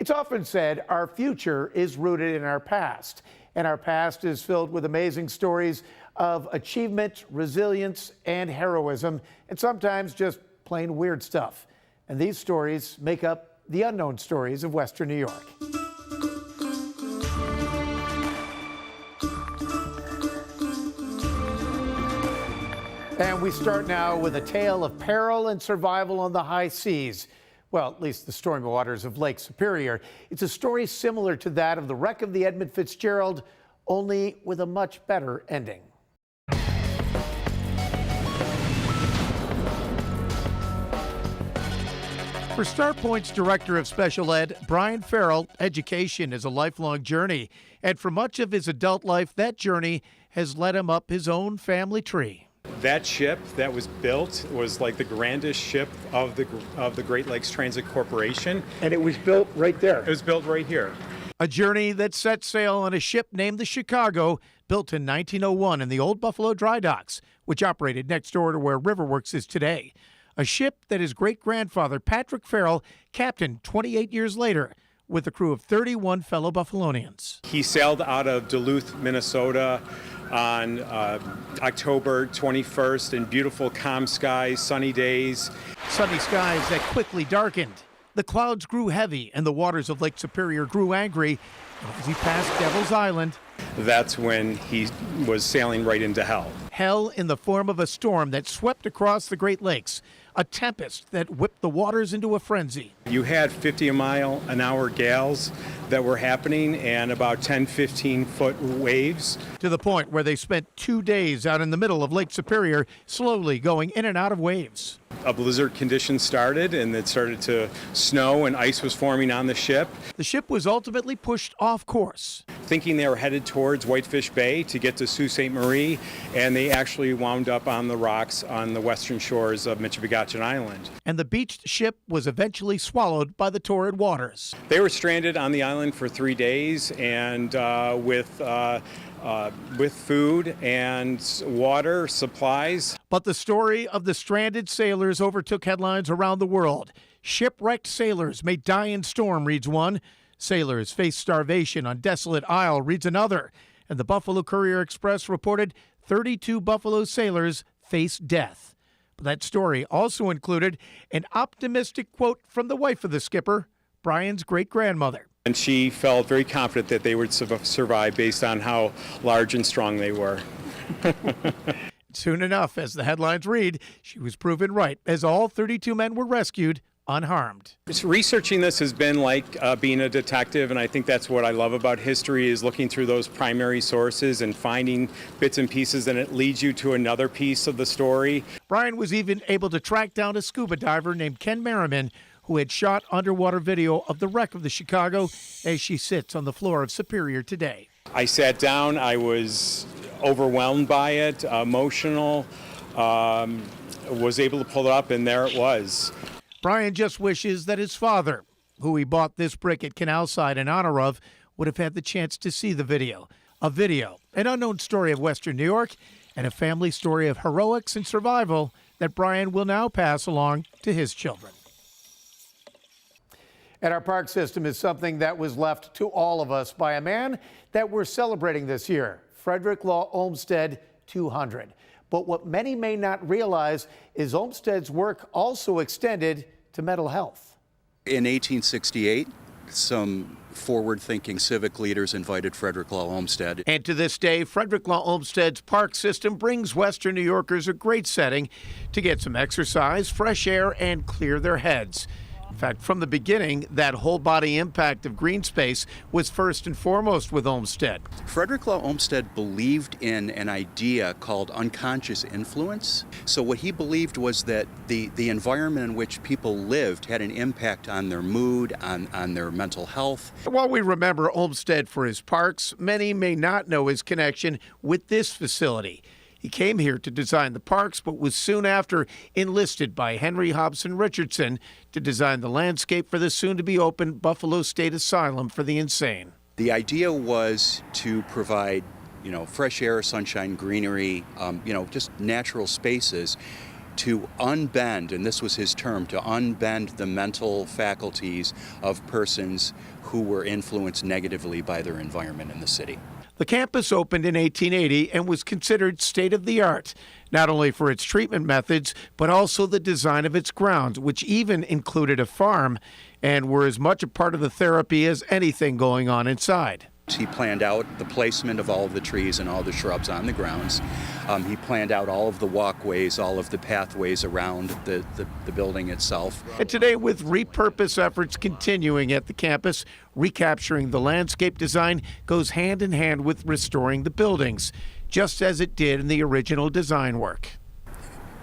It's often said our future is rooted in our past, and our past is filled with amazing stories of achievement, resilience, and heroism, and sometimes just plain weird stuff. And these stories make up the unknown stories of Western New York. And we start now with a tale of peril and survival on the high seas. Well, at least the stormy waters of Lake Superior. It's a story similar to that of the wreck of the Edmund Fitzgerald, only with a much better ending. For Starpoint's Director of Special Ed, Brian Farrell, education is a lifelong journey. And for much of his adult life, that journey has led him up his own family tree. That ship that was built was like the grandest ship of the Great Lakes Transit Corporation. And it was built right there. It was built right here. A journey that set sail on a ship named the Chicago, built in 1901 in the old Buffalo Dry Docks, which operated next door to where Riverworks is today. A ship that his great-grandfather, Patrick Farrell, captained 28 years later with a crew of 31 fellow Buffalonians. He sailed out of Duluth, Minnesota on October 21st in beautiful calm skies, sunny days. Sunny skies that quickly darkened. The clouds grew heavy and the waters of Lake Superior grew angry. And as he passed Devil's Island, that's when he was sailing right into hell. Hell in the form of a storm that swept across the Great Lakes, a tempest that whipped the waters into a frenzy. You had 50-mile-an-hour gales that were happening and about 10, 15-foot waves. To the point where they spent 2 days out in the middle of Lake Superior, slowly going in and out of waves. A blizzard condition started and it started to snow and ice was forming on the ship. The ship was ultimately pushed off course. Thinking they were headed towards Whitefish Bay to get to Sault Ste. Marie, and they actually wound up on the rocks on the western shores of Michipigatchen Island. And the beached ship was eventually swallowed by the torrid waters. They were stranded on the island for 3 days, and with food and water supplies. But the story of the stranded sailors overtook headlines around the world. Shipwrecked sailors may die in storm, reads one. Sailors face starvation on desolate isle, reads another. And the Buffalo Courier-Express reported 32 Buffalo sailors face death. But that story also included an optimistic quote from the wife of the skipper, Brian's great-grandmother. And she felt very confident that they would survive based on how large and strong they were. Soon enough, as the headlines read, she was proven right, as all 32 men were rescued unharmed. Researching this has been like being a detective, and I think that's what I love about history, is looking through those primary sources and finding bits and pieces, and it leads you to another piece of the story. Brian was even able to track down a scuba diver named Ken Merriman, who had shot underwater video of the wreck of the Chicago as she sits on the floor of Superior today. I sat down, I was overwhelmed by it, emotional, was able to pull it up, and there it was. Brian just wishes that his father, who he bought this brick at Canalside in honor of, would have had the chance to see the video. A video, an unknown story of Western New York, and a family story of heroics and survival that Brian will now pass along to his children. And our park system is something that was left to all of us by a man that we're celebrating this year, Frederick Law Olmsted 200. But what many may not realize is Olmsted's work also extended to mental health. In 1868, some forward-thinking civic leaders invited Frederick Law Olmsted. And to this day, Frederick Law Olmsted's park system brings Western New Yorkers a great setting to get some exercise, fresh air, and clear their heads. In fact, from the beginning, that whole body impact of green space was first and foremost with Olmsted. Frederick Law Olmsted believed in an idea called unconscious influence. So what he believed was that the environment in which people lived had an impact on their mood, on their mental health. While we remember Olmsted for his parks, many may not know his connection with this facility. He came here to design the parks, but was soon after enlisted by Henry Hobson Richardson to design the landscape for the soon-to-be-open Buffalo State Asylum for the Insane. The idea was to provide, fresh air, sunshine, greenery, just natural spaces to unbend, and this was his term, to unbend the mental faculties of persons who were influenced negatively by their environment in the city. The campus opened in 1880 and was considered state-of-the-art, not only for its treatment methods, but also the design of its grounds, which even included a farm and were as much a part of the therapy as anything going on inside. He planned out the placement of all of the trees and all the shrubs on the grounds. He planned out all of the walkways, all of the pathways around the building itself. And today, with repurpose efforts continuing at the campus, recapturing the landscape design goes hand in hand with restoring the buildings, just as it did in the original design work.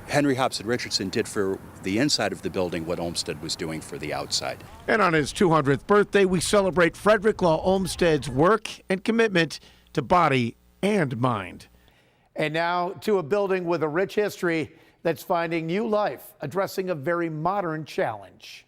Henry Hobson Richardson did for the inside of the building what Olmsted was doing for the outside. And on his 200th birthday, we celebrate Frederick Law Olmsted's work and commitment to body and mind. And now to a building with a rich history that's finding new life, addressing a very modern challenge.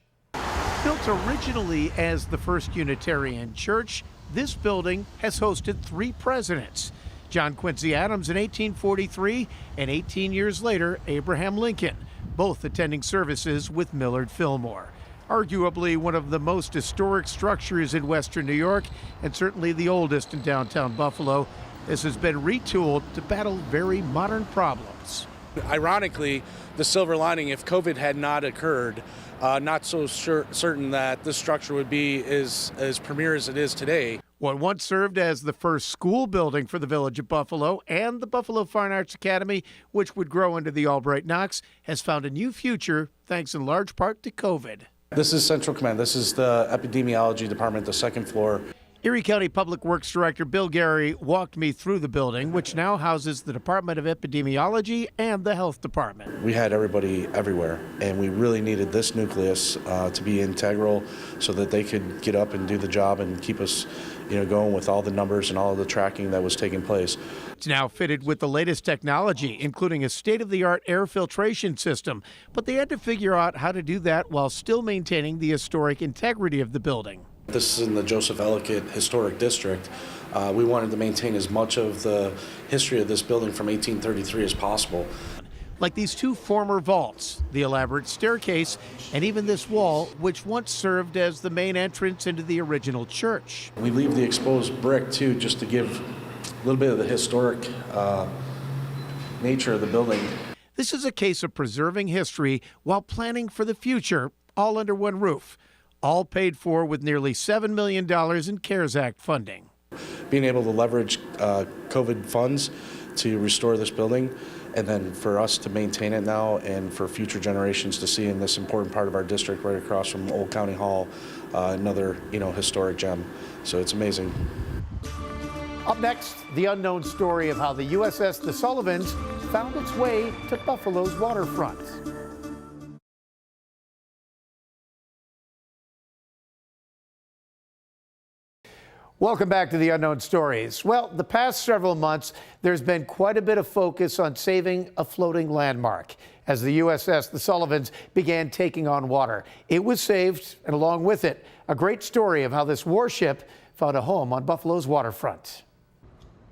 Built originally as the first Unitarian church, this building has hosted 3 presidents. John Quincy Adams in 1843, and 18 years later, Abraham Lincoln, both attending services with Millard Fillmore. Arguably one of the most historic structures in Western New York, and certainly the oldest in downtown Buffalo, this has been retooled to battle very modern problems. Ironically, the silver lining, if COVID had not occurred, not so certain that this structure would be as premier as it is today. What once served as the first school building for the village of Buffalo and the Buffalo Fine Arts Academy, which would grow into the Albright Knox, has found a new future thanks in large part to COVID. This is Central Command. This is the epidemiology department, the second floor. Erie County Public Works Director Bill Gary walked me through the building, which now houses the Department of Epidemiology and the Health Department. We had everybody everywhere, and we really needed this nucleus to be integral so that they could get up and do the job and keep us going with all the numbers and all of the tracking that was taking place. It's now fitted with the latest technology, including a state-of-the-art air filtration system, but they had to figure out how to do that while still maintaining the historic integrity of the building. This is in the Joseph Ellicott Historic District. We wanted to maintain as much of the history of this building from 1833 as possible. Like these 2 former vaults, the elaborate staircase, and even this wall, which once served as the main entrance into the original church. We leave the exposed brick, too, just to give a little bit of the historic nature of the building. This is a case of preserving history while planning for the future, all under one roof, all paid for with nearly $7 million in CARES Act funding. Being able to leverage COVID funds to restore this building, and then for us to maintain it now and for future generations to see in this important part of our district right across from Old County Hall, another historic gem. So it's amazing. Up next, the unknown story of how the USS the Sullivans found its way to Buffalo's waterfront. Welcome back to the Unknown Stories. Well, the past several months, there's been quite a bit of focus on saving a floating landmark as the USS the Sullivans began taking on water. It was saved, and along with it, a great story of how this warship found a home on Buffalo's waterfront.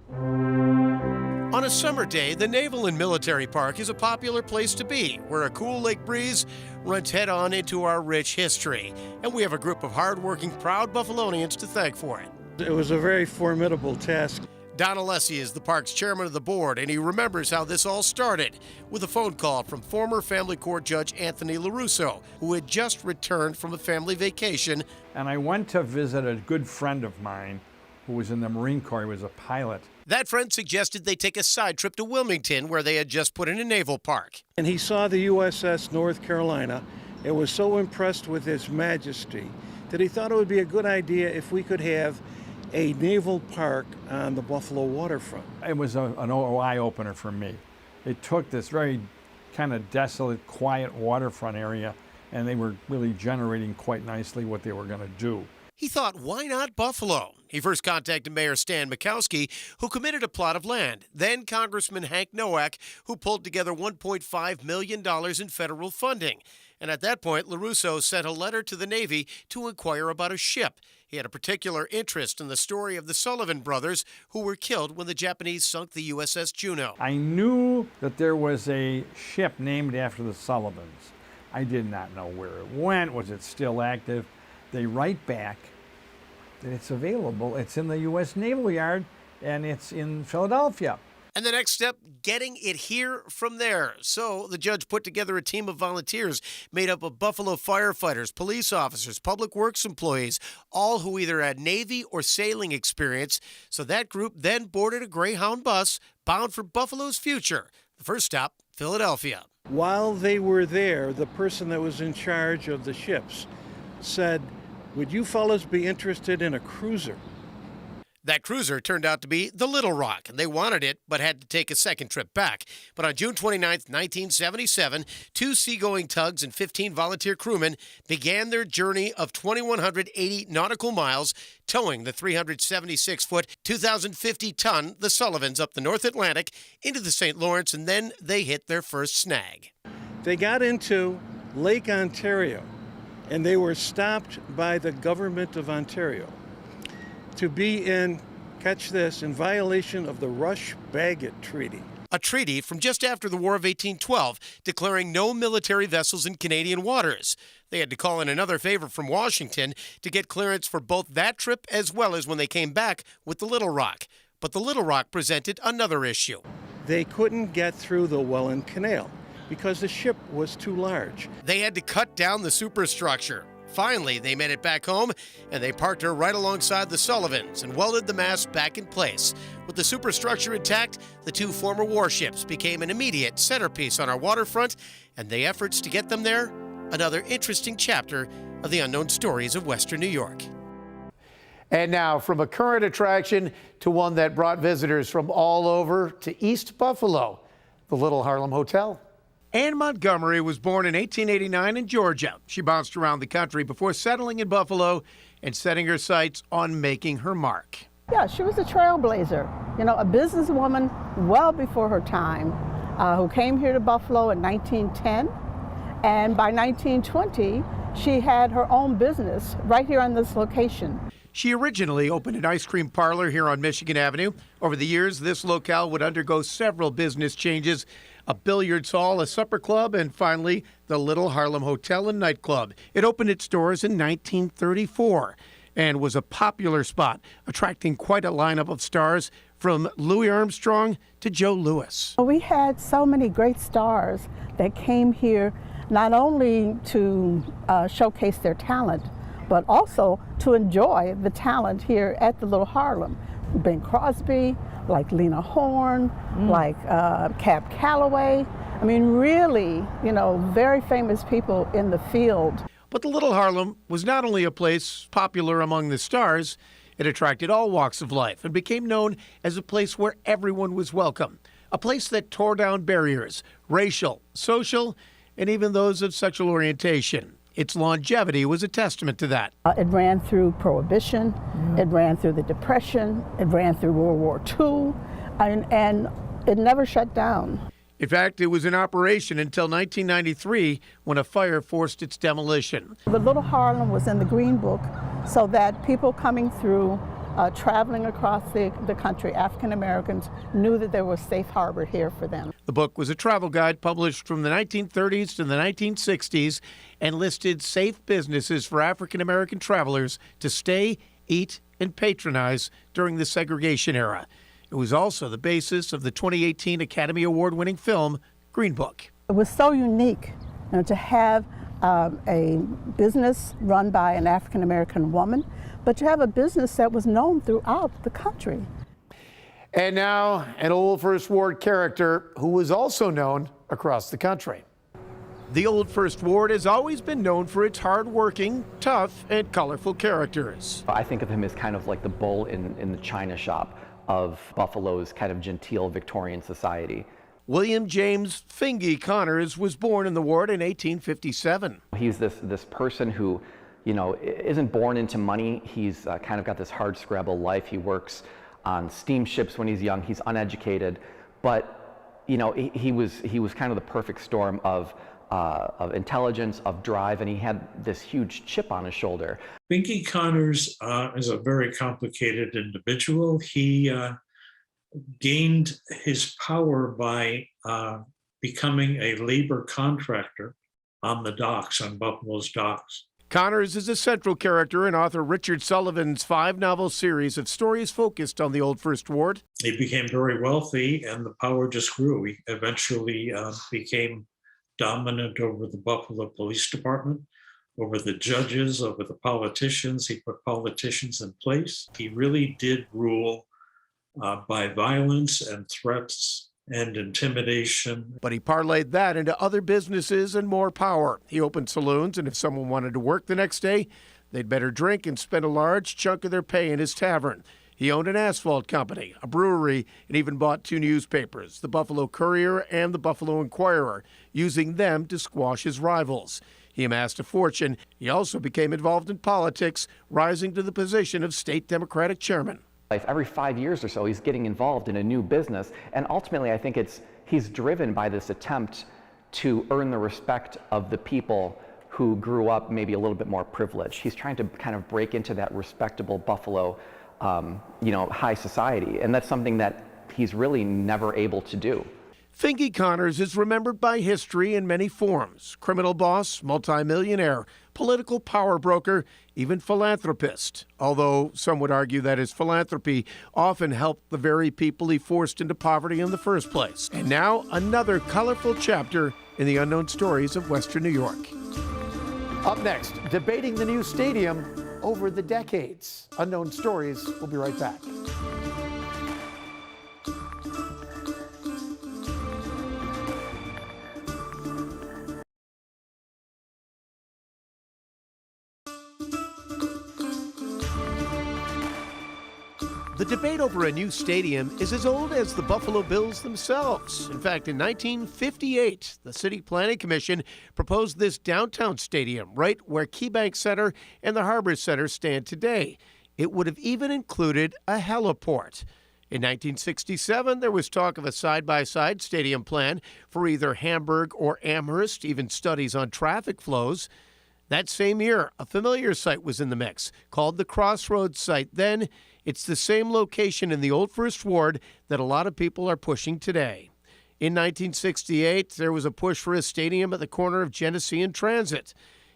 On a summer day, the Naval and Military Park is a popular place to be, where a cool lake breeze runs head-on into our rich history. And we have a group of hard-working, proud Buffalonians to thank for it. It was a very formidable task. Don Alessi is the park's chairman of the board, and he remembers how this all started with a phone call from former family court judge Anthony LaRusso, who had just returned from a family vacation. And I went to visit a good friend of mine who was in the Marine Corps. He was a pilot. That friend suggested they take a side trip to Wilmington, where they had just put in a naval park. And he saw the USS North Carolina and was so impressed with its majesty that he thought it would be a good idea if we could have a naval park on the Buffalo waterfront. It was an eye-opener for me. It took this very kind of desolate, quiet waterfront area, and they were really generating quite nicely what they were going to do. He thought, why not Buffalo? He first contacted Mayor Stan Mikowski, who committed a plot of land. Then Congressman Hank Nowak, who pulled together $1.5 million in federal funding. And at that point, LaRusso sent a letter to the Navy to inquire about a ship. He had a particular interest in the story of the Sullivan brothers who were killed when the Japanese sunk the USS Juneau. I knew that there was a ship named after the Sullivans. I did not know where it went. Was it still active? They write back that it's available. It's in the U.S. Naval Yard, and it's in Philadelphia. And the next step, getting it here from there. So the judge put together a team of volunteers made up of Buffalo firefighters, police officers, public works employees, all who either had Navy or sailing experience. So that group then boarded a Greyhound bus bound for Buffalo's future. The first stop, Philadelphia. While they were there, the person that was in charge of the ships said, "Would you fellows be interested in a cruiser?" That cruiser turned out to be the Little Rock, and they wanted it, but had to take a second trip back. But on June 29, 1977, 2 seagoing tugs and 15 volunteer crewmen began their journey of 2,180 nautical miles, towing the 376-foot, 2,050-ton The Sullivans up the North Atlantic into the St. Lawrence, and then they hit their first snag. They got into Lake Ontario, and they were stopped by the government of Ontario to be in, catch this, in violation of the Rush-Bagot Treaty. A treaty from just after the War of 1812 declaring no military vessels in Canadian waters. They had to call in another favor from Washington to get clearance for both that trip as well as when they came back with the Little Rock. But the Little Rock presented another issue. They couldn't get through the Welland Canal because the ship was too large. They had to cut down the superstructure. Finally, they made it back home, and they parked her right alongside the Sullivans and welded the mast back in place. With the superstructure intact, the 2 former warships became an immediate centerpiece on our waterfront, and the efforts to get them there, another interesting chapter of the unknown stories of Western New York. And now, from a current attraction to one that brought visitors from all over to East Buffalo, the Little Harlem Hotel. Anne Montgomery was born in 1889 in Georgia. She bounced around the country before settling in Buffalo and setting her sights on making her mark. Yeah, she was a trailblazer, a businesswoman well before her time, who came here to Buffalo in 1910. And by 1920, she had her own business right here on this location. She originally opened an ice cream parlor here on Michigan Avenue. Over the years, this locale would undergo several business changes: a billiards hall, a supper club, and finally, the Little Harlem Hotel and Nightclub. It opened its doors in 1934 and was a popular spot, attracting quite a lineup of stars from Louis Armstrong to Joe Louis. We had so many great stars that came here not only to showcase their talent, but also to enjoy the talent here at the Little Harlem. Bing Crosby, like Lena Horne, like Cab Calloway. I mean, really, very famous people in the field. But the Little Harlem was not only a place popular among the stars, it attracted all walks of life and became known as a place where everyone was welcome. A place that tore down barriers, racial, social, and even those of sexual orientation. Its longevity was a testament to that. It ran through Prohibition, it ran through the Depression, it ran through World War II, and it never shut down. In fact, it was in operation until 1993 when a fire forced its demolition. The Little Harlem was in the Green Book so that people coming through, traveling across the country, African Americans, knew that there was safe harbor here for them. The book was a travel guide published from the 1930s to the 1960s and listed safe businesses for African American travelers to stay, eat, and patronize during the segregation era. It was also the basis of the 2018 Academy Award-winning film, Green Book. It was so unique to have a business run by an African American woman, but to have a business that was known throughout the country. And now, an old First Ward character who was also known across the country. The Old First Ward has always been known for its hard-working, tough, and colorful characters. I think of him as kind of like the bull in the china shop of Buffalo's kind of genteel Victorian society. William James Fingy Connors was born in the ward in 1857. He's this person who, isn't born into money. He's kind of got this hard scrabble life. He works on steamships when he's young. He's uneducated, but he was kind of the perfect storm of intelligence, of drive, and he had this huge chip on his shoulder. Pinky Connors is a very complicated individual. He gained his power by becoming a labor contractor on the docks, on Buffalo's docks. Connors is a central character in author Richard Sullivan's 5-novel series of stories focused on the Old First Ward. He became very wealthy, and the power just grew. He eventually became dominant over the Buffalo Police Department, over the judges, over the politicians. He put politicians in place. He really did rule by violence and threats and intimidation. But he parlayed that into other businesses and more power. He opened saloons, and if someone wanted to work the next day, they'd better drink and spend a large chunk of their pay in his tavern. He owned an asphalt company, a brewery, and even bought 2 newspapers, the Buffalo Courier and the Buffalo Inquirer, using them to squash his rivals. He amassed a fortune. He also became involved in politics, rising to the position of state Democratic chairman. Every 5 years or so, he's getting involved in a new business, and ultimately I think he's driven by this attempt to earn the respect of the people who grew up maybe a little bit more privileged. He's trying to kind of break into that respectable Buffalo high society, and that's something that he's really never able to do. Pinky Connors is remembered by history in many forms: criminal boss, multimillionaire, political power broker, even philanthropist, although some would argue that his philanthropy often helped the very people he forced into poverty in the first place. And now, another colorful chapter in the unknown stories of Western New York. Up next, debating the new stadium over the decades. Unknown Stories. We'll be right back. The debate over a new stadium is as old as the Buffalo Bills themselves. In fact, in 1958, the City Planning Commission proposed this downtown stadium right where KeyBank Center and the Harbor Center stand today. It would have even included a heliport. In 1967, there was talk of a side-by-side stadium plan for either Hamburg or Amherst, even studies on traffic flows. That same year, a familiar site was in the mix, called the Crossroads site. Then, it's the same location in the Old First Ward that a lot of people are pushing today. In 1968, there was a push for a stadium at the corner of Genesee and Transit.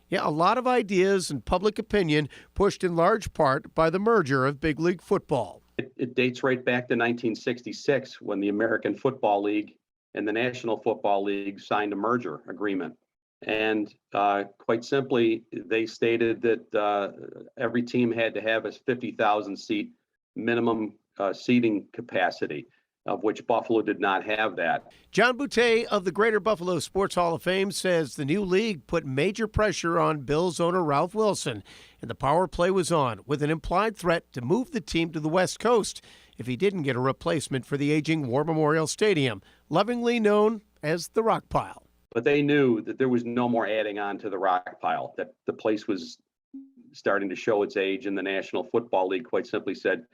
Yeah, a lot of ideas and public opinion pushed in large part by the merger of Big League Football. It dates right back to 1966 when the American Football League and the National Football League signed a merger agreement. And quite simply, they stated that every team had to have a 50,000 seat minimum seating capacity, of which Buffalo did not have that. John Boutte of the Greater Buffalo Sports Hall of Fame says the new league put major pressure on Bills owner Ralph Wilson, and the power play was on, with an implied threat to move the team to the West Coast if he didn't get a replacement for the aging War Memorial Stadium, lovingly known as the Rock Pile. But they knew that there was no more adding on to the rock pile, that the place was starting to show its age, and the National Football League quite simply said,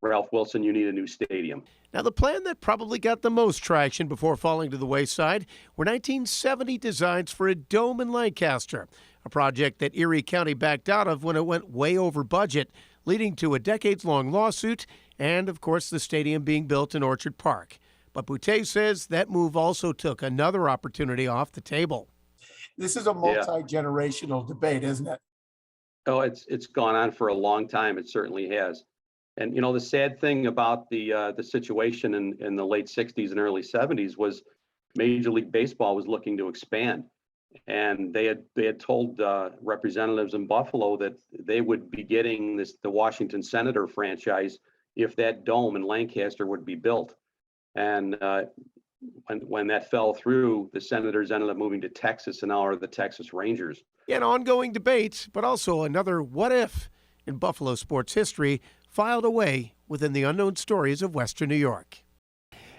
Ralph Wilson, you need a new stadium. Now, the plan that probably got the most traction before falling to the wayside were 1970 designs for a dome in Lancaster, a project that Erie County backed out of when it went way over budget, leading to a decades-long lawsuit and, of course, the stadium being built in Orchard Park. But Boutte says that move also took another opportunity off the table. This is a multi-generational debate, isn't it? Oh, it's gone on for a long time. It certainly has. And, the sad thing about the situation in the late 60s and early 70s was Major League Baseball was looking to expand. And they had told representatives in Buffalo that they would be getting the Washington Senator franchise if that dome in Lancaster would be built. And when that fell through, the Senators ended up moving to Texas and now are the Texas Rangers. An ongoing debate, but also another what if in Buffalo sports history filed away within the unknown stories of Western New York.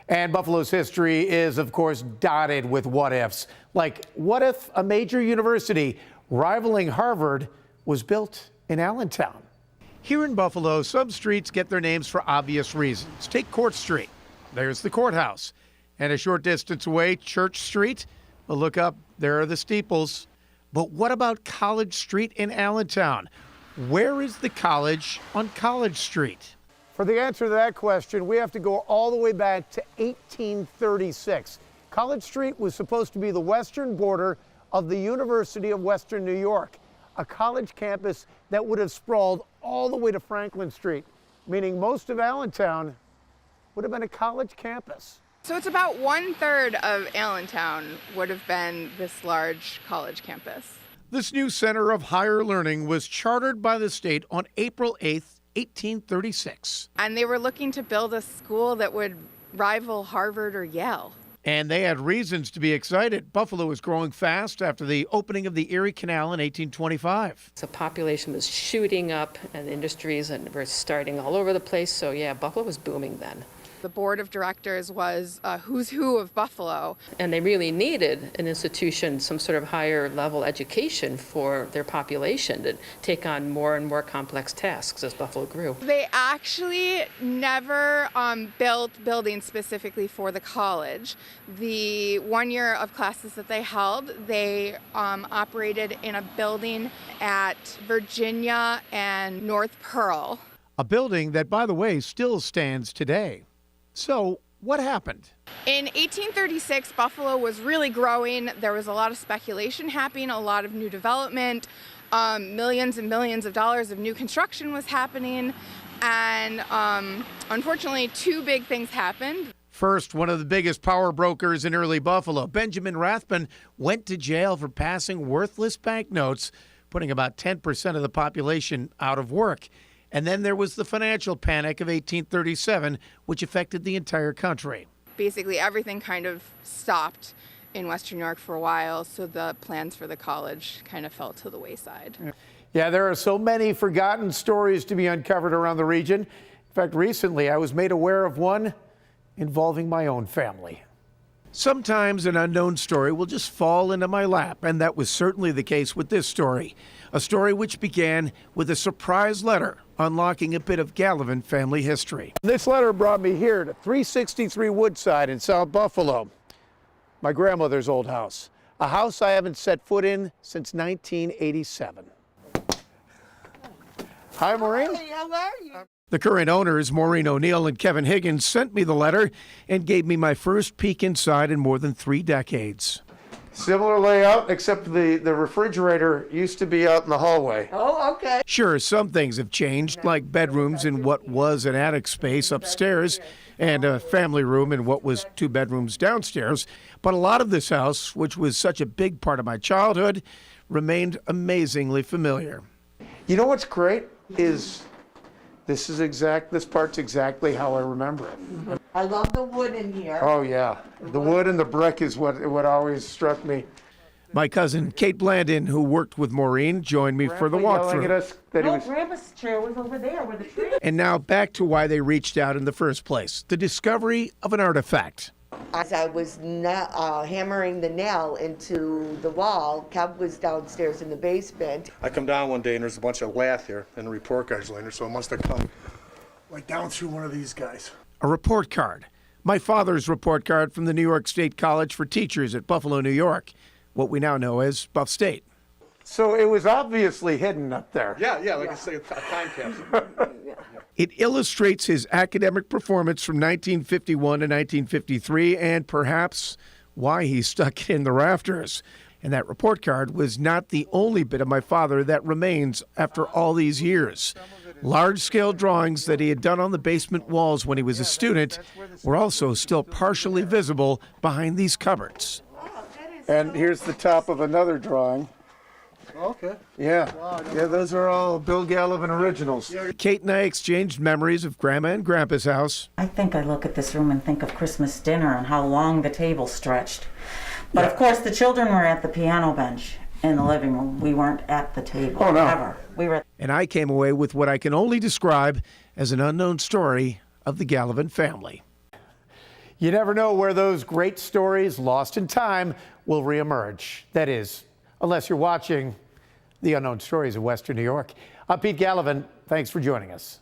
And Buffalo's history is, of course, dotted with what ifs. Like, what if a major university rivaling Harvard was built in Allentown? Here in Buffalo, some streets get their names for obvious reasons. Take Court Street. There's the courthouse. And a short distance away, Church Street. Well, look up, there are the steeples. But what about College Street in Allentown? Where is the college on College Street? For the answer to that question, we have to go all the way back to 1836. College Street was supposed to be the western border of the University of Western New York, a college campus that would have sprawled all the way to Franklin Street, meaning most of Allentown would have been a college campus. So it's about 1/3 of Allentown would have been this large college campus. This new center of higher learning was chartered by the state on April 8th, 1836. And they were looking to build a school that would rival Harvard or Yale. And they had reasons to be excited. Buffalo was growing fast after the opening of the Erie Canal in 1825. So population was shooting up and industries were starting all over the place. So yeah, Buffalo was booming then. The board of directors was a who's who of Buffalo. And they really needed an institution, some sort of higher level education for their population to take on more and more complex tasks as Buffalo grew. They actually never built buildings specifically for the college. The 1 year of classes that they held, they operated in a building at Virginia and North Pearl. A building that, by the way, still stands today. So, what happened? In 1836, Buffalo was really growing. There was a lot of speculation happening, a lot of new development, millions and millions of dollars of new construction was happening, and unfortunately, two big things happened. First, one of the biggest power brokers in early Buffalo, Benjamin Rathbun, went to jail for passing worthless banknotes, putting about 10% of the population out of work. And then there was the financial panic of 1837, which affected the entire country. Basically, everything kind of stopped in Western New York for a while, so the plans for the college kind of fell to the wayside. Yeah, there are so many forgotten stories to be uncovered around the region. In fact, recently I was made aware of one involving my own family. Sometimes an unknown story will just fall into my lap, and that was certainly the case with this story. A story which began with a surprise letter unlocking a bit of Gallivan family history. This letter brought me here to 363 Woodside in South Buffalo, my grandmother's old house, a house I haven't set foot in since 1987. Hi, Maureen. Hey, how are you? The current owners, Maureen O'Neill and Kevin Higgins, sent me the letter and gave me my first peek inside in more than 3 decades. Similar layout, except the refrigerator used to be out in the hallway. Oh, okay. Sure, some things have changed, like bedrooms in what was an attic space upstairs and a family room in what was 2 bedrooms downstairs. But a lot of this house, which was such a big part of my childhood, remained amazingly familiar. You know what's great is this part's exactly how I remember it. I love the wood in here. Oh, yeah. The wood and the brick is what always struck me. My cousin, Kate Blandon, who worked with Maureen, joined me for the walkthrough. No, Grandpa's chair was over there where the tree is. And now back to why they reached out in the first place, the discovery of an artifact. As I was hammering the nail into the wall, Kev was downstairs in the basement. I come down one day and there's a bunch of lath here and the report cards laying there, so it must have come like down through one of these guys. A report card. My father's report card from the New York State College for Teachers at Buffalo, New York, what we now know as Buff State. So it was obviously hidden up there. Yeah, like I say, a time capsule. It illustrates his academic performance from 1951 to 1953 and perhaps why he stuck it in the rafters. And that report card was not the only bit of my father that remains after all these years. Large-scale drawings that he had done on the basement walls when he was a student were also still partially visible behind these cupboards. And here's the top of another drawing. Okay. Yeah, those are all Bill Gallivan originals. Kate and I exchanged memories of Grandma and Grandpa's house. I think I look at this room and think of Christmas dinner and how long the table stretched. But of course, the children were at the piano bench in the living room. We weren't at the table, ever. We were. And I came away with what I can only describe as an unknown story of the Gallivan family. You never know where those great stories lost in time will reemerge. That is, unless you're watching The Unknown Stories of Western New York. I'm Pete Gallivan. Thanks for joining us.